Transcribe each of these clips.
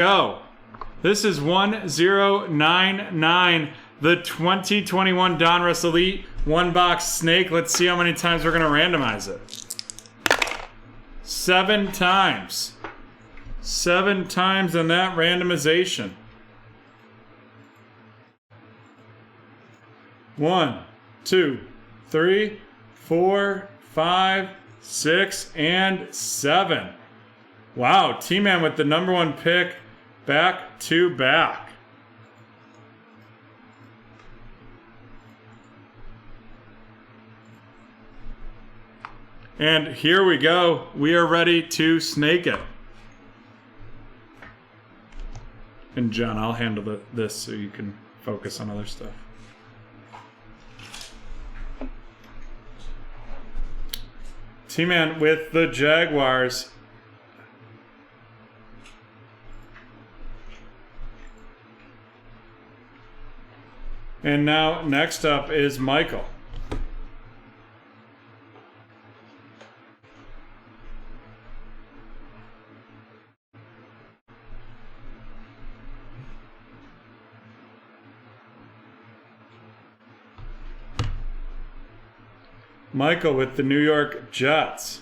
Go. This is 1099, the 2021 Donruss Elite one box snake. Let's see how many times we're going to randomize it. 7 times. 7 times in that randomization. 1, 2, 3, 4, 5, 6, and 7. Wow, T-Man with the #1 pick back to back. And here we go. We are ready to snake it. And John, I'll handle this so you can focus on other stuff. T-Man with the Jaguars. And now next up is Michael. Michael with the New York Jets.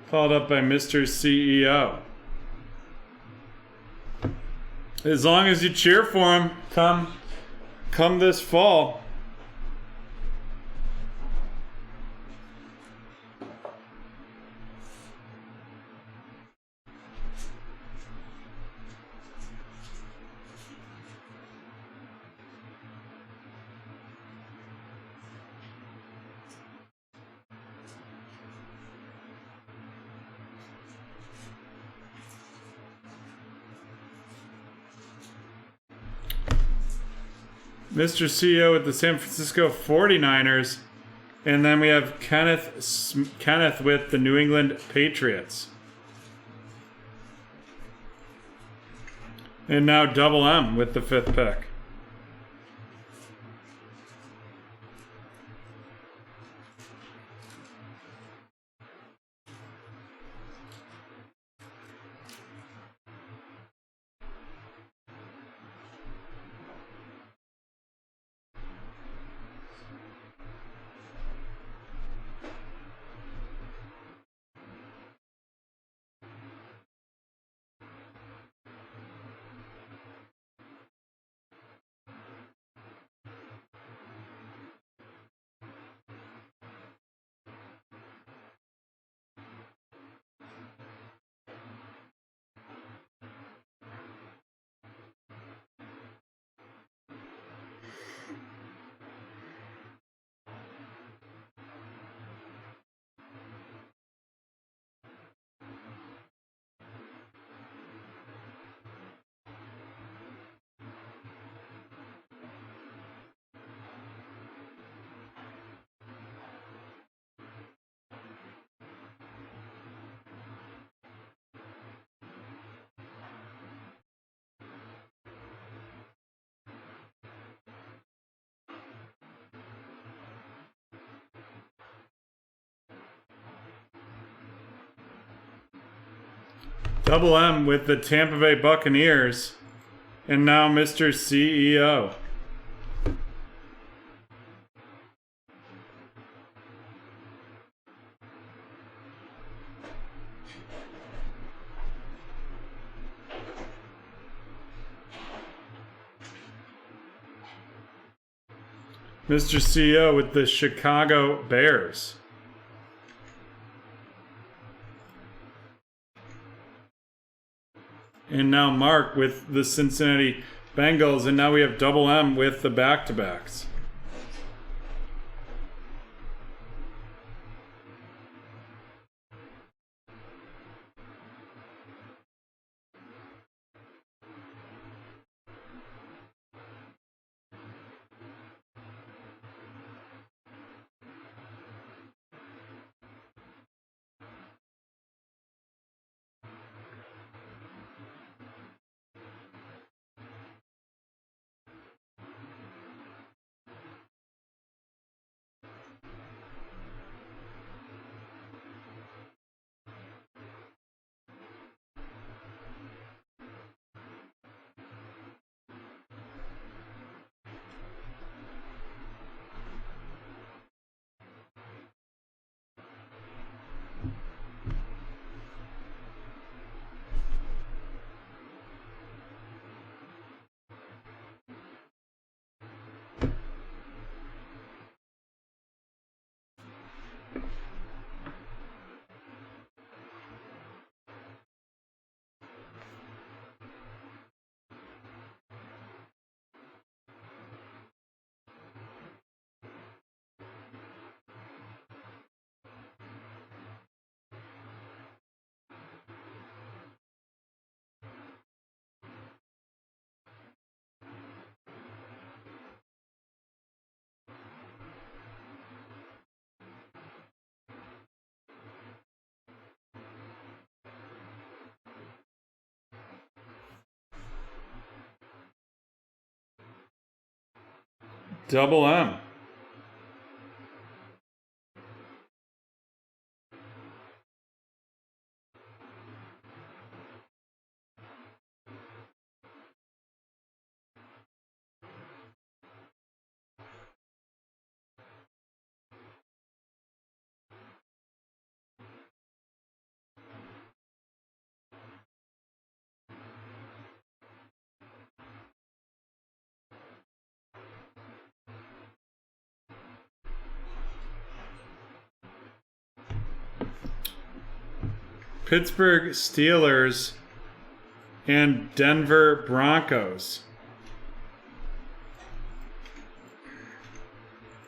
Followed up by Mr. CEO. As long as you cheer for him, come this fall. Mr. CEO with the San Francisco 49ers. And then we have Kenneth with the New England Patriots. And now Double M with the 5th pick. Double M with the Tampa Bay Buccaneers. And now Mr. CEO. Mr. CEO with the Chicago Bears. And now Mark with the Cincinnati Bengals. And now we have Double M with the back-to-backs. Double M. Pittsburgh Steelers and Denver Broncos.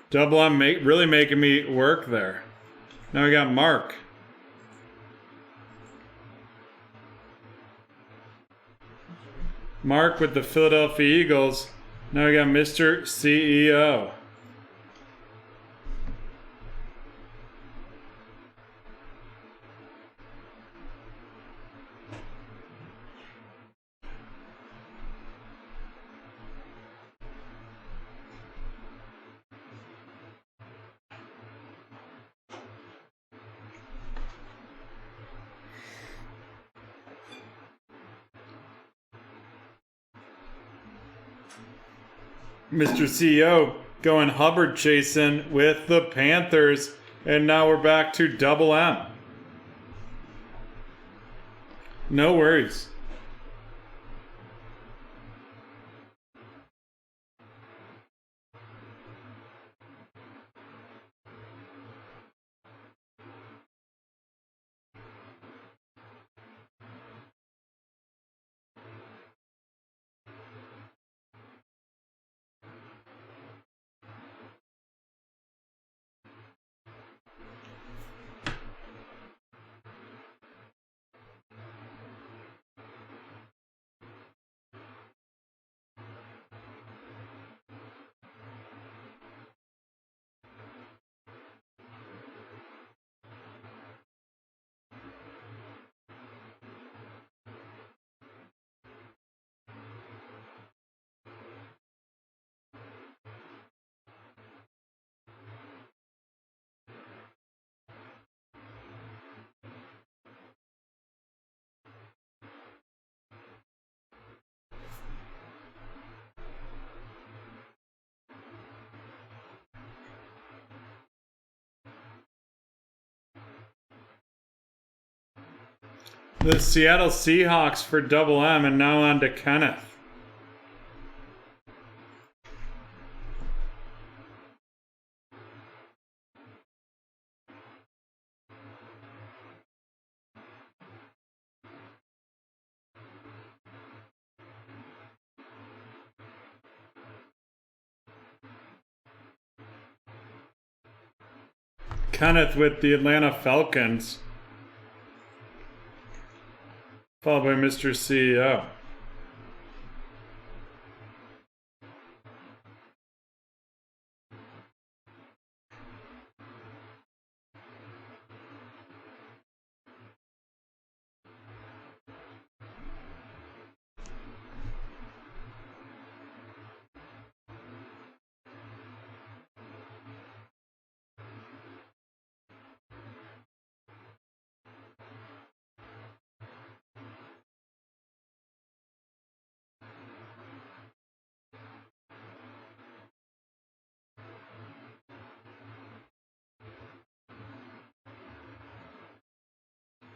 Double M really making me work there. Now we got Mark. Mark with the Philadelphia Eagles. Now we got Mr. CEO. Mr. CEO going Hubbard chasing with the Panthers. And now we're back to Double M. No worries. The Seattle Seahawks for Double M, and now on to Kenneth. Kenneth with the Atlanta Falcons, followed by Mr. CEO.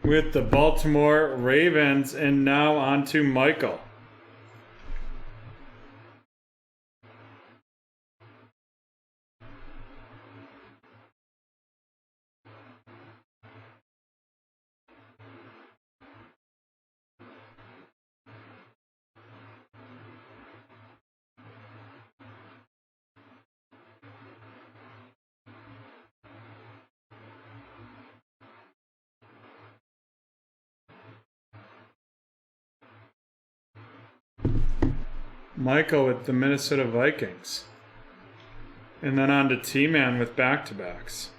With the Baltimore Ravens, and now on to Michael. Michael with the Minnesota Vikings. And then on to T-Man with back-to-backs.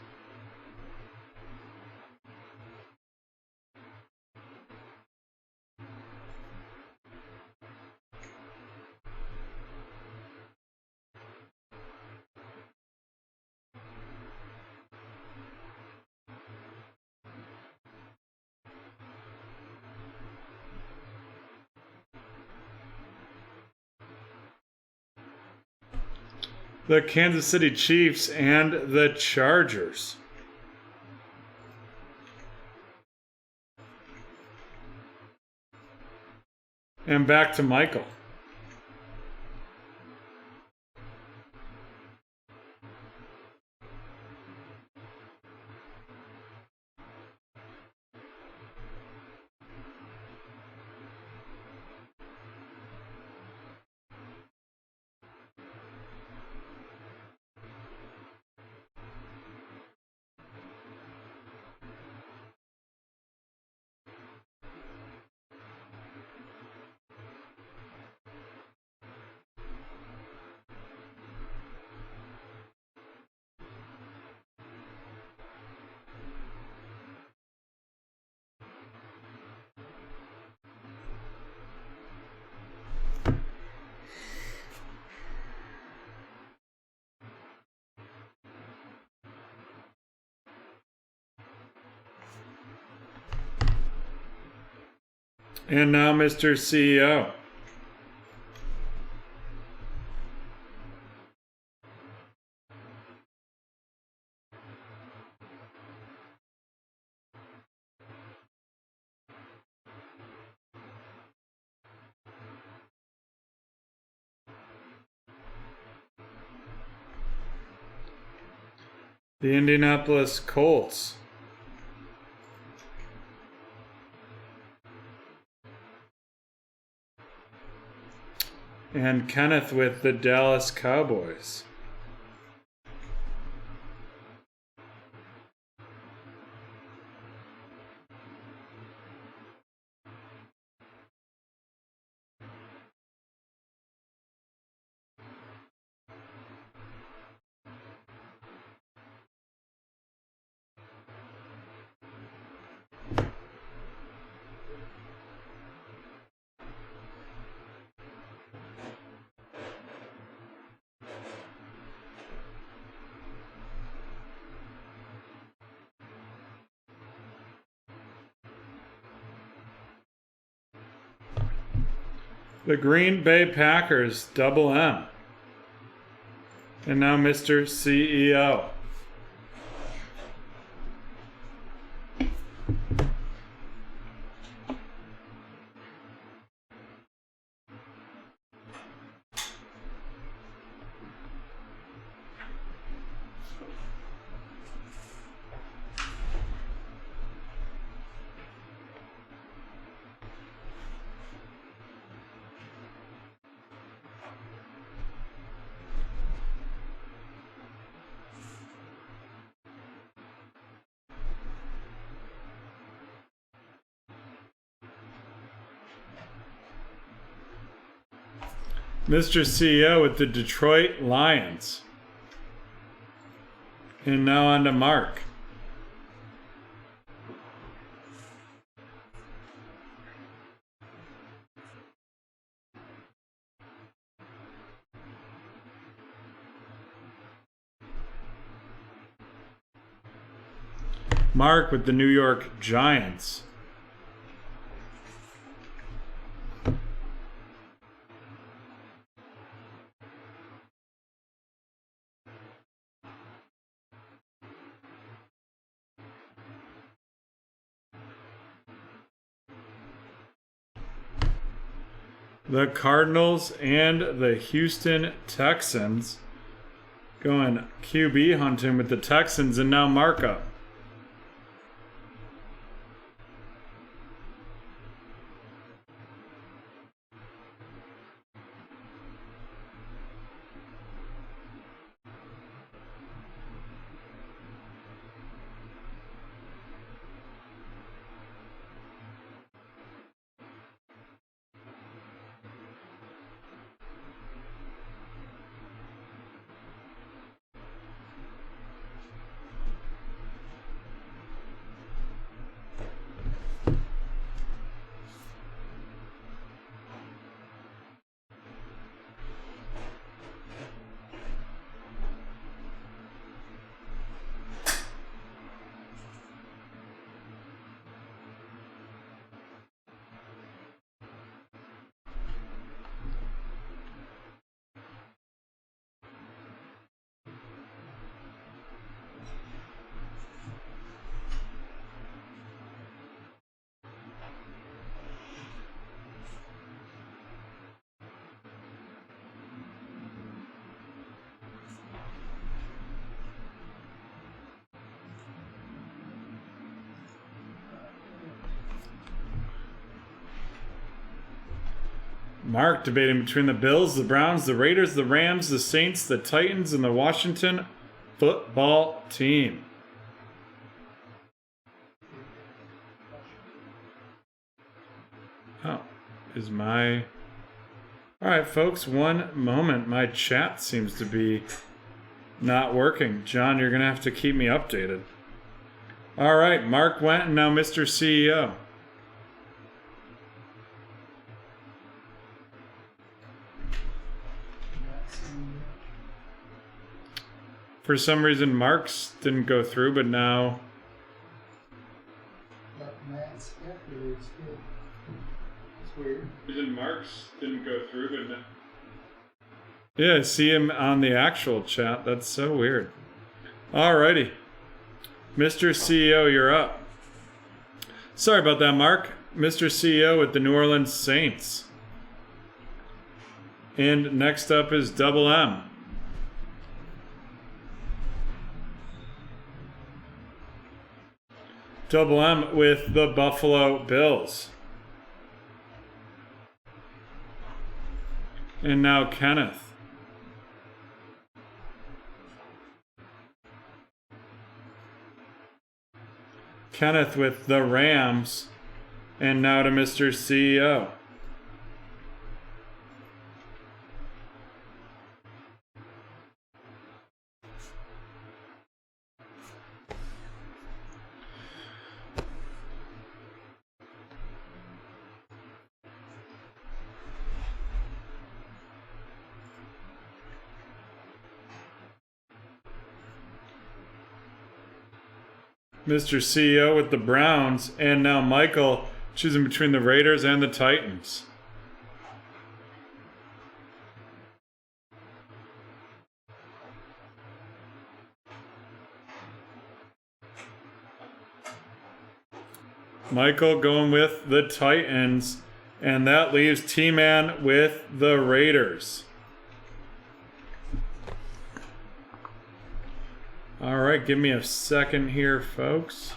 the Kansas City Chiefs and the Chargers. And back to Michael. And now, Mr. CEO. The Indianapolis Colts. And Kenneth with the Dallas Cowboys. The Green Bay Packers, double M. And now Mr. CEO. Mr. CEO with the Detroit Lions. And now on to Mark. Mark with the New York Giants. The Cardinals and the Houston Texans. Going QB hunting with the Texans, and now markup. Mark debating between the Bills, the Browns, the Raiders, the Rams, the Saints, the Titans, and the Washington football team. Oh, is my... All right, folks, one moment. My chat seems to be not working. John, you're going to have to keep me updated. All right, Mark went, and now Mr. CEO. For some reason, Mark's didn't go through, but now... Matt's afterwards did. It's weird. Reason Mark's didn't go through, but now... Yeah, I see him on the actual chat. That's so weird. Alrighty. Mr. CEO, you're up. Sorry about that, Mark. Mr. CEO with the New Orleans Saints. And next up is Double M. Double M with the Buffalo Bills. And now Kenneth. Kenneth with the Rams. And now to Mr. CEO. Mr. CEO with the Browns, and now Michael choosing between the Raiders and the Titans. Michael going with the Titans, and that leaves T-Man with the Raiders. All right, give me a second here, folks.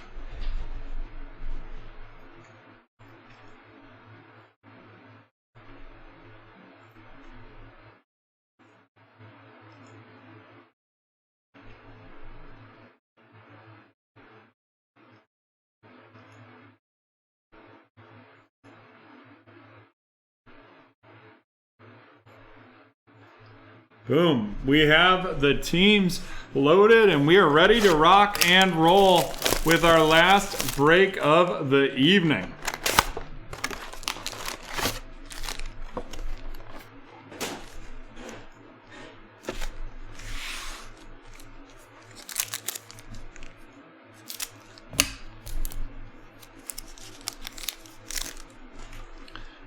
Boom. We have the teams loaded and we are ready to rock and roll with our last break of the evening.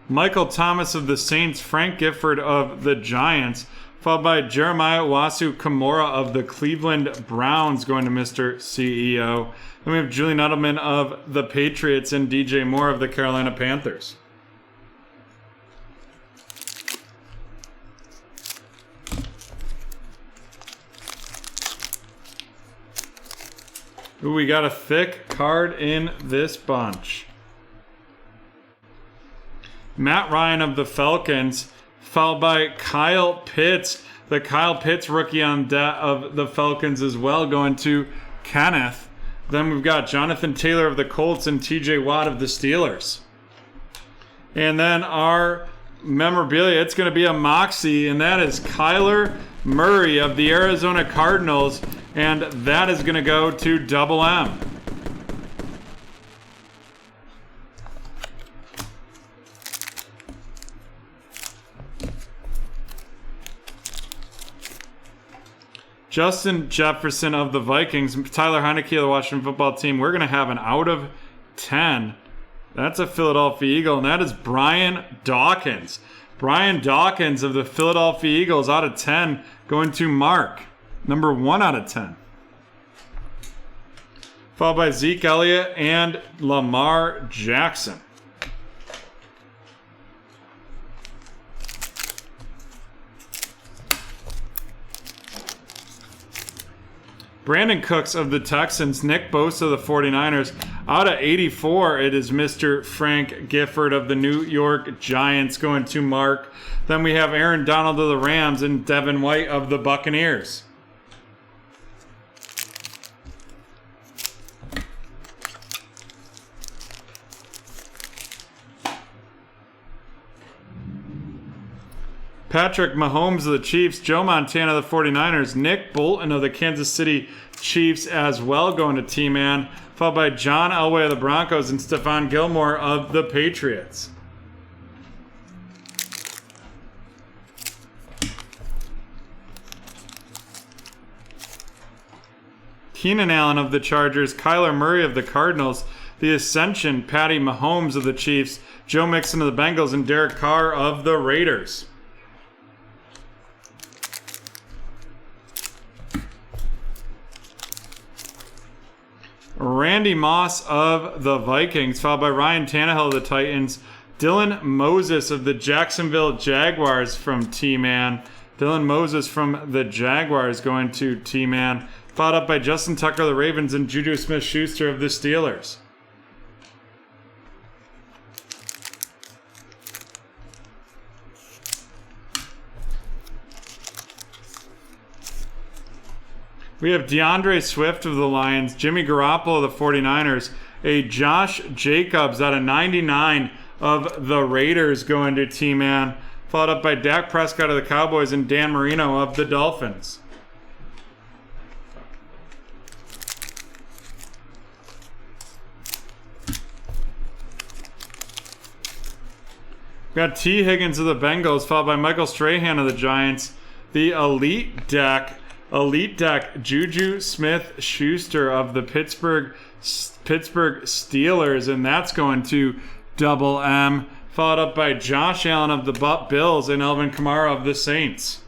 Michael Thomas of the Saints, Frank Gifford of the Giants, followed by Jeremiah Wasu Kimura of the Cleveland Browns going to Mr. CEO. Then we have Julian Edelman of the Patriots and DJ Moore of the Carolina Panthers. Ooh, we got a thick card in this bunch. Matt Ryan of the Falcons, followed by Kyle Pitts, the Kyle Pitts rookie on debt of the Falcons as well, going to Kenneth. Then we've got Jonathan Taylor of the Colts and TJ Watt of the Steelers. And then our memorabilia, it's going to be a Moxie, and that is Kyler Murray of the Arizona Cardinals, and that is going to go to Double M. Justin Jefferson of the Vikings, Tyler Heineke of the Washington football team. We're going to have an out of 10. That's a Philadelphia Eagle, and that is Brian Dawkins. Brian Dawkins of the Philadelphia Eagles out of 10 going to Mark. Number 1 out of 10. Followed by Zeke Elliott and Lamar Jackson. Brandon Cooks of the Texans, Nick Bosa of the 49ers, Out of 84, it is Mr. Frank Gifford of the New York Giants going to Mark. Then we have Aaron Donald of the Rams and Devin White of the Buccaneers. Patrick Mahomes of the Chiefs, Joe Montana of the 49ers, Nick Bolton of the Kansas City Chiefs as well going to T-Man, followed by John Elway of the Broncos and Stephon Gilmore of the Patriots. Keenan Allen of the Chargers, Kyler Murray of the Cardinals, the Ascension, Patty Mahomes of the Chiefs, Joe Mixon of the Bengals, and Derek Carr of the Raiders. Randy Moss of the Vikings, followed by Ryan Tannehill of the Titans, Dylan Moses of the Jacksonville Jaguars from T-Man. Dylan Moses from the Jaguars going to T-Man, followed up by Justin Tucker of the Ravens and Juju Smith-Schuster of the Steelers. We have DeAndre Swift of the Lions, Jimmy Garoppolo of the 49ers, a Josh Jacobs out of 99 of the Raiders going to T-Man, followed up by Dak Prescott of the Cowboys and Dan Marino of the Dolphins. We got T. Higgins of the Bengals, followed by Michael Strahan of the Giants, the Elite Deck, Juju Smith-Schuster of the Pittsburgh Steelers, and that's going to Double M, followed up by Josh Allen of the Bills and Elvin Kamara of the Saints.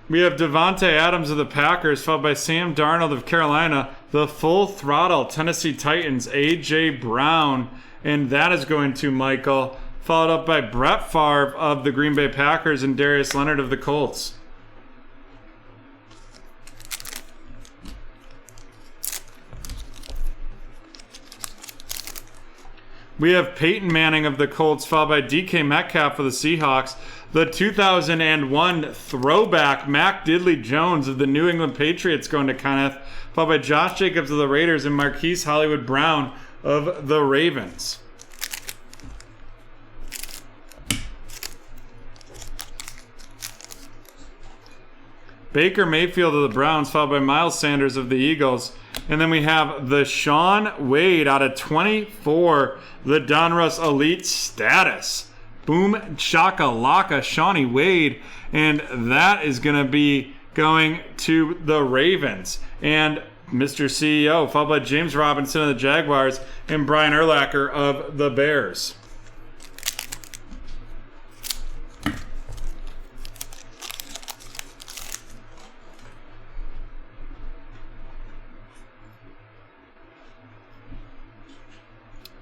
We have Devontae Adams of the Packers, followed by Sam Darnold of Carolina, the Full Throttle Tennessee Titans, A.J. Brown, and that is going to Michael, followed up by Brett Favre of the Green Bay Packers and Darius Leonard of the Colts. We have Peyton Manning of the Colts, followed by DK Metcalf of the Seahawks, the 2001 throwback Mac Diddley Jones of the New England Patriots going to Kenneth, followed by Josh Jacobs of the Raiders and Marquise Hollywood Brown of the Ravens. Baker Mayfield of the Browns, followed by Miles Sanders of the Eagles. And then we have the Shaun Wade out of 24, the Donruss Elite Status. Boom Shakalaka, Shawnee Wade. And that is going to be going to the Ravens. And Mr. CEO, followed by James Robinson of the Jaguars and Brian Urlacher of the Bears.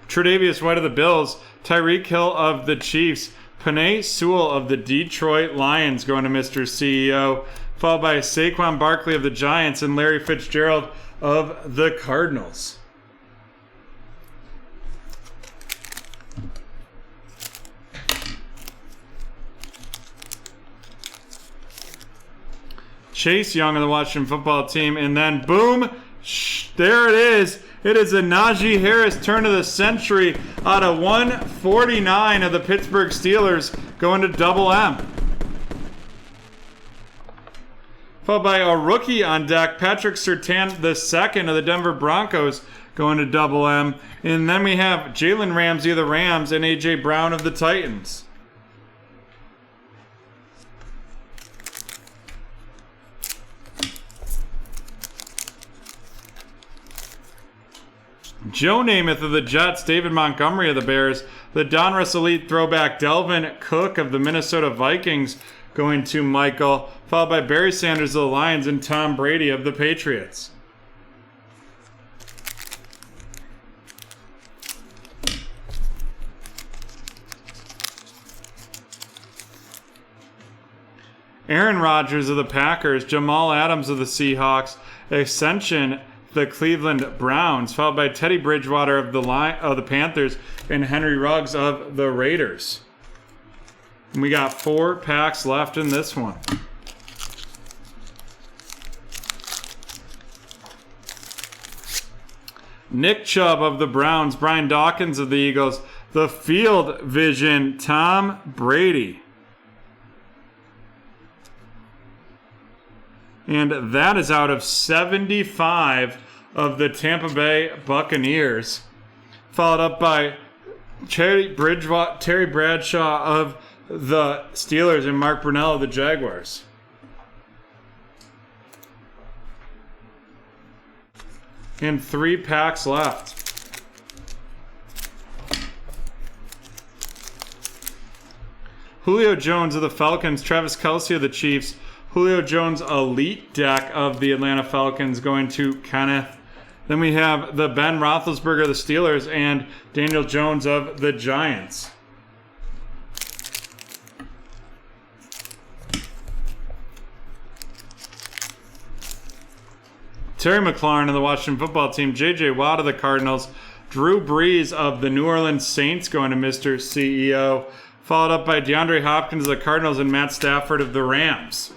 Tre'Davious White of the Bills, Tyreek Hill of the Chiefs, Penei Sewell of the Detroit Lions going to Mr. CEO, followed by Saquon Barkley of the Giants and Larry Fitzgerald of the Cardinals. Chase Young of the Washington Football Team, and then boom, there it is. It is a Najee Harris turn of the century out of 149 of the Pittsburgh Steelers going to Double M. Followed by a rookie on deck, Patrick Surtain II of the Denver Broncos going to Double M. And then we have Jalen Ramsey of the Rams and A.J. Brown of the Titans. Joe Namath of the Jets, David Montgomery of the Bears, the Donruss Elite throwback Delvin Cook of the Minnesota Vikings going to Michael, followed by Barry Sanders of the Lions and Tom Brady of the Patriots. Aaron Rodgers of the Packers, Jamal Adams of the Seahawks, Ascension, the Cleveland Browns, followed by Teddy Bridgewater of the Panthers, and Henry Ruggs of the Raiders. And we got 4 packs left in this one. Nick Chubb of the Browns, Brian Dawkins of the Eagles, the Field Vision, Tom Brady. And that is out of 75 of the Tampa Bay Buccaneers. Followed up by Terry Bradshaw of the Steelers and Mark Brunell of the Jaguars. And 3 packs left. Julio Jones of the Falcons, Travis Kelce of the Chiefs, Julio Jones Elite deck of the Atlanta Falcons going to Kenneth. Then we have the Ben Roethlisberger of the Steelers and Daniel Jones of the Giants. Terry McLaurin of the Washington Football Team, J.J. Watt of the Cardinals, Drew Brees of the New Orleans Saints going to Mr. CEO, followed up by DeAndre Hopkins of the Cardinals and Matt Stafford of the Rams.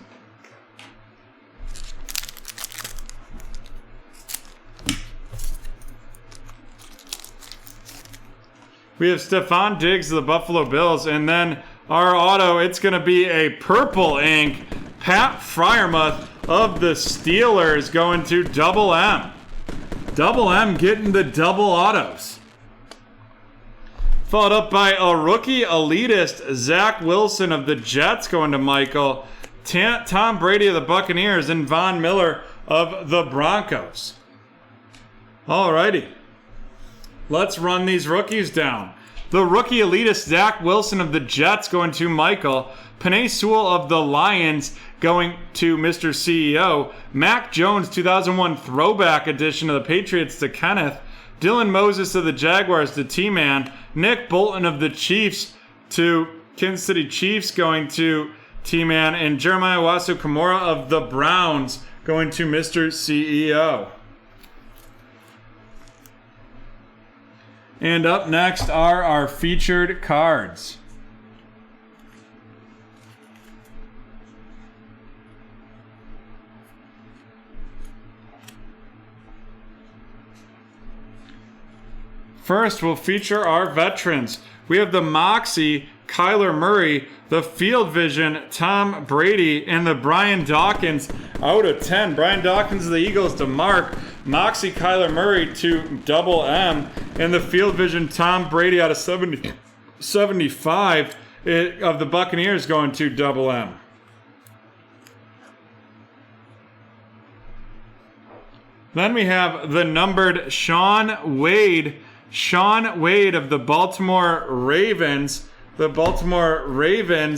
We have Stephon Diggs of the Buffalo Bills, and then our auto, it's going to be a purple ink, Pat Freiermuth of the Steelers going to Double M. Double M getting the double autos. Followed up by a rookie elitist, Zach Wilson of the Jets going to Michael, Tom Brady of the Buccaneers, and Von Miller of the Broncos. Alrighty. Let's run these rookies down. The rookie elitist, Zach Wilson of the Jets going to Michael, Penei Sewell of the Lions going to Mr. CEO, Mac Jones 2001 throwback edition of the Patriots to Kenneth, Dylan Moses of the Jaguars to T-Man, Nick Bolton of the Chiefs to Kansas City Chiefs going to T-Man, and Jeremiah Wasu-Kamara of the Browns going to Mr. CEO. And up next are our featured cards. First, we'll feature our veterans. We have the Moxie, Kyler Murray, the Field Vision, Tom Brady, and the Brian Dawkins out of 10. Brian Dawkins of the Eagles to Mark, Moxie, Kyler Murray to Double M, and the Field Vision, Tom Brady out of 75 of the Buccaneers going to Double M. Then we have the numbered Sean Wade of the Baltimore Ravens,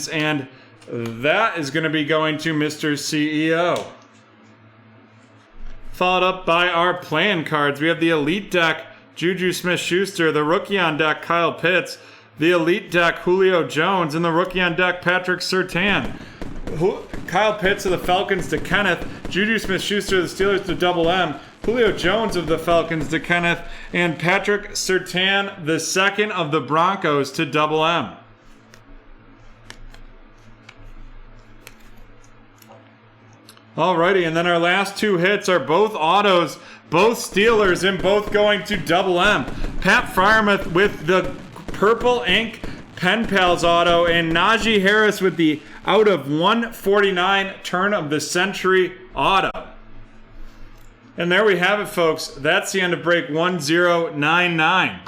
and that is going to be going to Mr. CEO. Followed up by our playing cards. We have the Elite deck, Juju Smith-Schuster, the rookie on deck, Kyle Pitts, the Elite deck, Julio Jones, and the rookie on deck, Patrick Surtain. Kyle Pitts of the Falcons to Kenneth, Juju Smith-Schuster of the Steelers to Double M, Julio Jones of the Falcons to Kenneth, and Patrick Surtain, the second of the Broncos to Double M. Alrighty, and then our last 2 hits are both autos, both Steelers, and both going to Double M. Pat Freiermuth with the purple ink Pen Pals auto, and Najee Harris with the out of 149 turn of the century auto. And there we have it, folks. That's the end of break 1099.